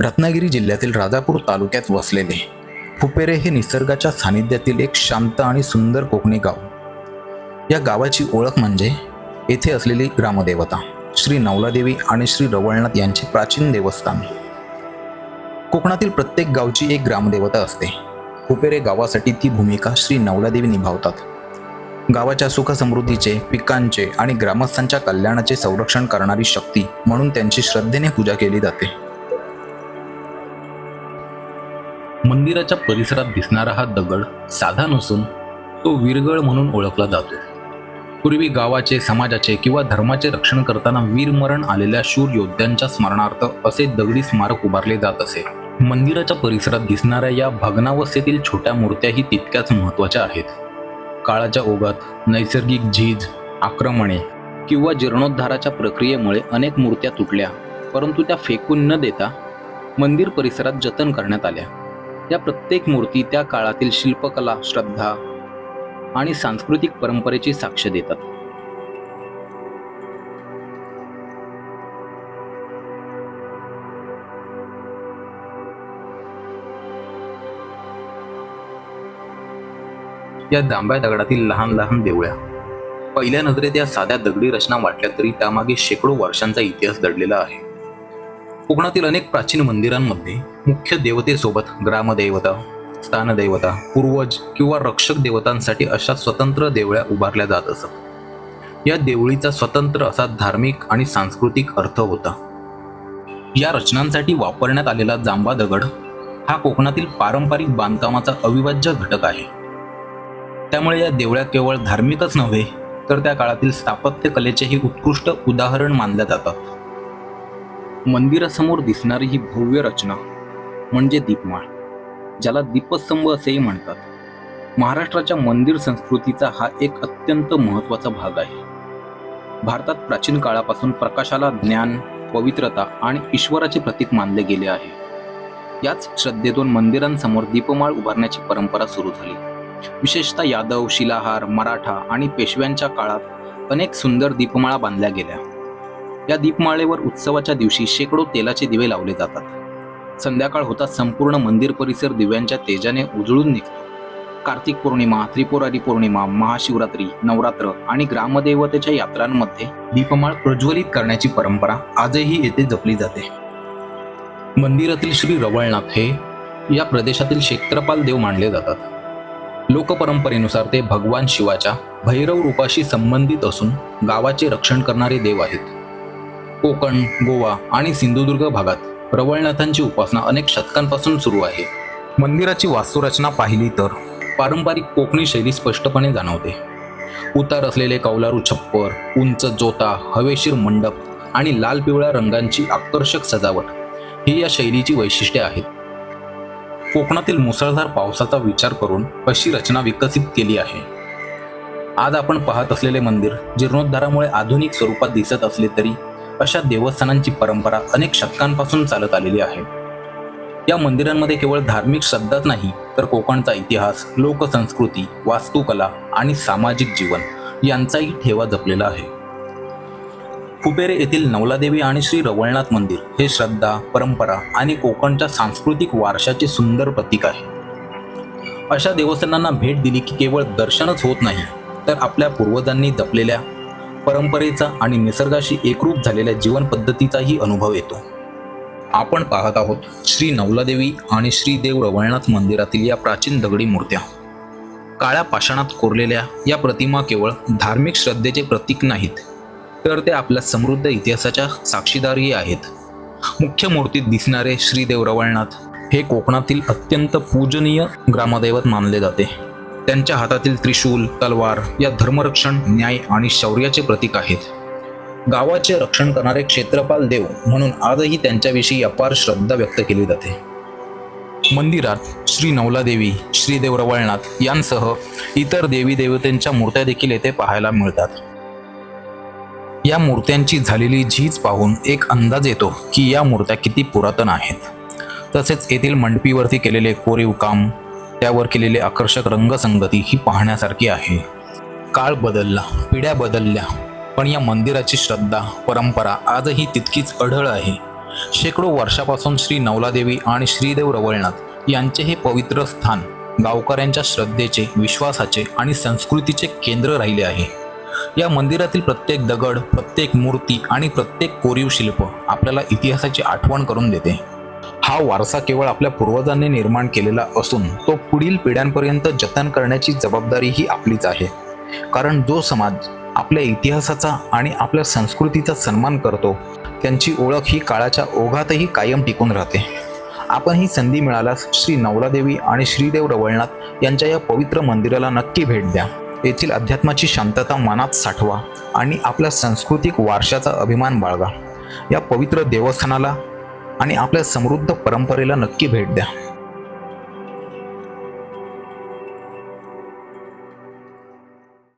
रत्नागिरी जिल्ह्यातील राजापूर तालुक्यात वसलेले फुपेरे हे निसर्गाच्या सानिध्यातील एक शांत आणि सुंदर कोकणी गाव. या गावाची ओळख म्हणजे येथे असलेली ग्रामदेवता श्री नवलादेवी आणि श्री रवळनाथ यांचे प्राचीन देवस्थान. कोकणातील प्रत्येक गावची एक ग्रामदेवता असते. फुपेरे गावासाठी ती भूमिका श्री नवलादेवी निभावतात. गावाच्या सुखसमृद्धीचे, पिकांचे आणि ग्रामस्थांच्या कल्याणाचे संरक्षण करणारी शक्ती म्हणून त्यांची श्रद्धेने पूजा केली जाते. मंदिराच्या परिसरात दिसणारा हा दगड साधा नसून तो वीरगळ म्हणून ओळखला जातो. पूर्वी गावाचे, समाजाचे किंवा धर्माचे रक्षण करताना वीरमरण आलेल्या शूर योद्ध्यांच्या स्मरणार्थ असे दगडी स्मारक उभारले जात असे. मंदिराच्या परिसरात दिसणाऱ्या या भग्नावस्थेतील छोट्या मूर्त्याही तितक्याच महत्त्वाच्या आहेत. काळाच्या ओघात नैसर्गिक झीज, आक्रमणे किंवा जीर्णोद्धाराच्या प्रक्रियेमुळे अनेक मूर्त्या तुटल्या, परंतु त्या फेकून न देता मंदिर परिसरात जतन करण्यात आल्या. या प्रत्येक मूर्ती त्या काळातील शिल्पकला, श्रद्धा आणि सांस्कृतिक परंपरेची साक्ष देतात. या जांभ्या दगडातील लहान लहान देवळ्या पहिल्या नजरेत या साध्या दगडी रचना वाटल्या तरी त्यामागे शेकडो वर्षांचा इतिहास दडलेला आहे. कोकणातील अनेक प्राचीन मंदिरांमध्ये मुख्य देवतेसोबत ग्रामदेवता, स्थानदेवता, पूर्वज किंवा रक्षक देवतांसाठी अशा स्वतंत्र देवळ्या उभारल्या जात असत. या देवळीचा स्वतंत्र असा धार्मिक आणि सांस्कृतिक अर्थ होता. या रचनांसाठी वापरण्यात आलेला जांभा दगड हा कोकणातील पारंपरिक बांधकामाचा अविभाज्य घटक आहे. त्यामुळे या देवळ्या केवळ धार्मिकच नव्हे तर त्या काळातील स्थापत्य कलेचेही उत्कृष्ट उदाहरण मानल्या जातात. मंदिरासमोर दिसणारी ही भव्य रचना म्हणजे दीपमाळ, ज्याला दीपस्तंभ असेही म्हणतात. महाराष्ट्राच्या मंदिर संस्कृतीचा हा एक अत्यंत महत्त्वाचा भाग आहे. भारतात प्राचीन काळापासून प्रकाशाला ज्ञान, पवित्रता आणि ईश्वराचे प्रतीक मानले गेले आहे. याच श्रद्धेतून मंदिरांसमोर दीपमाळ उभारण्याची परंपरा सुरू झाली. विशेषतः यादव, शिलाहार, मराठा आणि पेशव्यांच्या काळात अनेक सुंदर दीपमाळा बांधल्या गेल्या. या दीपमाळेवर उत्सवाच्या दिवशी शेकडो तेलाचे दिवे लावले जातात. संध्याकाळ होताच संपूर्ण मंदिर परिसर दिव्यांच्या तेजाने उजळून निघतो. कार्तिक पौर्णिमा, त्रिपुरारी पौर्णिमा, महाशिवरात्री, नवरात्र आणि ग्रामदेवतेच्या यात्रांमध्ये दीपमाळ प्रज्वलित करण्याची परंपरा आजही येथे जपली जाते. मंदिरातील श्री रवळनाथ हे या प्रदेशातील क्षेत्रपाल देव मानले जातात. लोकपरंपरेनुसार ते भगवान शिवाच्या भैरव रूपाशी संबंधित असून गावाचे रक्षण करणारे देव आहेत. कोकण, गोवा आणि सिंधुदुर्ग भागात रवळनाथांची उपासना अनेक शतकांपासून सुरू आहे. मंदिराची वास्तुरचना पाहिली तर पारंपरिक कोकणी शैली स्पष्टपणे जाणवते. उतार असलेले कौलारू छप्पर, उंच जोता, हवेशीर मंडप आणि लाल पिवळ्या रंगांची आकर्षक सजावट ही या शैलीची वैशिष्ट्ये आहेत. कोकणातील मुसळधार पावसाचा विचार करून अशी रचना विकसित केली आहे. आज आपण पाहत असलेले मंदिर जीर्णोद्धारामुळे आधुनिक स्वरूपात दिसत असले तरी अशा देवस्थानांची परंपरा अनेक शतकांपासून चालत आलेली आहे. या मंदिरांमध्ये केवळ धार्मिक श्रद्धाच नाही तर कोकणचा इतिहास, लोकसंस्कृती, वास्तुकला आणि सामाजिक जीवन यांचाही ठेवा जपलेला आहे. फुपेरे येथील नवलादेवी आणि श्री रवळनाथ मंदिर हे श्रद्धा, परंपरा आणि कोकणच्या सांस्कृतिक वारशाचे सुंदर प्रतीक आहे. अशा देवस्थानांना भेट दिली की केवळ दर्शनच होत नाही तर आपल्या पूर्वजांनी जपलेल्या परंपरेचा आणि निसर्गाशी एकरूप झालेल्या जीवन पद्धतीचाही अनुभव येतो. आपण पाहत आहोत श्री नवलादेवी आणि श्री देव रवळनाथ मंदिरातील या प्राचीन दगडी मूर्त्या. काळ्या पाषाणात कोरलेल्या या प्रतिमा केवळ धार्मिक श्रद्धेचे प्रतीक नाहीत तर ते आपल्या समृद्ध इतिहासाच्या साक्षीदारही आहेत. मुख्य मूर्तीत दिसणारे श्रीदेव रवळनाथ हे कोकणातील अत्यंत पूजनीय ग्रामदैवत मानले जाते. त्यांच्या हातातील त्रिशूल, तलवार या धर्मरक्षण, न्याय आणि शौर्याचे प्रतीक आहेत. गावाचे रक्षण करणारे क्षेत्रपाल देव म्हणून आजही त्यांच्याविषयी अपार श्रद्धा व्यक्त केली जाते. मंदिरात श्री नवलादेवी, श्रीदेव रवळनाथ यांसह इतर देवी देवतांच्या मूर्त्या देखील येथे पाहायला मिळतात. या मूर्त्यांची झालेली झीज पाहून एक अंदाज येतो की या मूर्त्या किती पुरातन आहेत. तसेच येथील मंडपीवरती केलेले कोरीव काम, त्यावर केलेले आकर्षक रंगसंगती ही पाहण्यासारखी आहे. काळ बदलला, पिढ्या बदलल्या, पण या मंदिराची श्रद्धा, परंपरा आजही तितकीच अढळ आहे. शेकडो वर्षापासून श्री नवलादेवी आणि श्रीदेव रवळनाथ यांचे हे पवित्र स्थान गावकऱ्यांच्या श्रद्धेचे, विश्वासाचे आणि संस्कृतीचे केंद्र राहिले आहे. या मंदिरातील प्रत्येक दगड, प्रत्येक मूर्ती आणि प्रत्येक कोरीव शिल्प आपल्याला इतिहासाची आठवण करून देते. हा वारसा केवळ आपल्या पूर्वजांनी निर्माण केलेला असून तो पुढील पिढ्यांपर्यंत जतन करण्याची जबाबदारी ही आपलीच आहे. कारण जो समाज आपल्या इतिहासाचा आणि आपल्या संस्कृतीचा सन्मान करतो त्यांची ओळख ही काळाच्या ओघातही कायम टिकून राहते. आपण ही संधी मिळाल्यास श्री नवलादेवी आणि श्रीदेव रवळनाथ यांच्या या पवित्र मंदिराला नक्की भेट द्या. येथील अध्यात्माची शांतता मनात साठवा आणि आपल्या सांस्कृतिक वारशाचा अभिमान बाळगा. या पवित्र देवस्थानाला आणि आपल्या समृद्ध परंपरेला नक्की भेट द्या.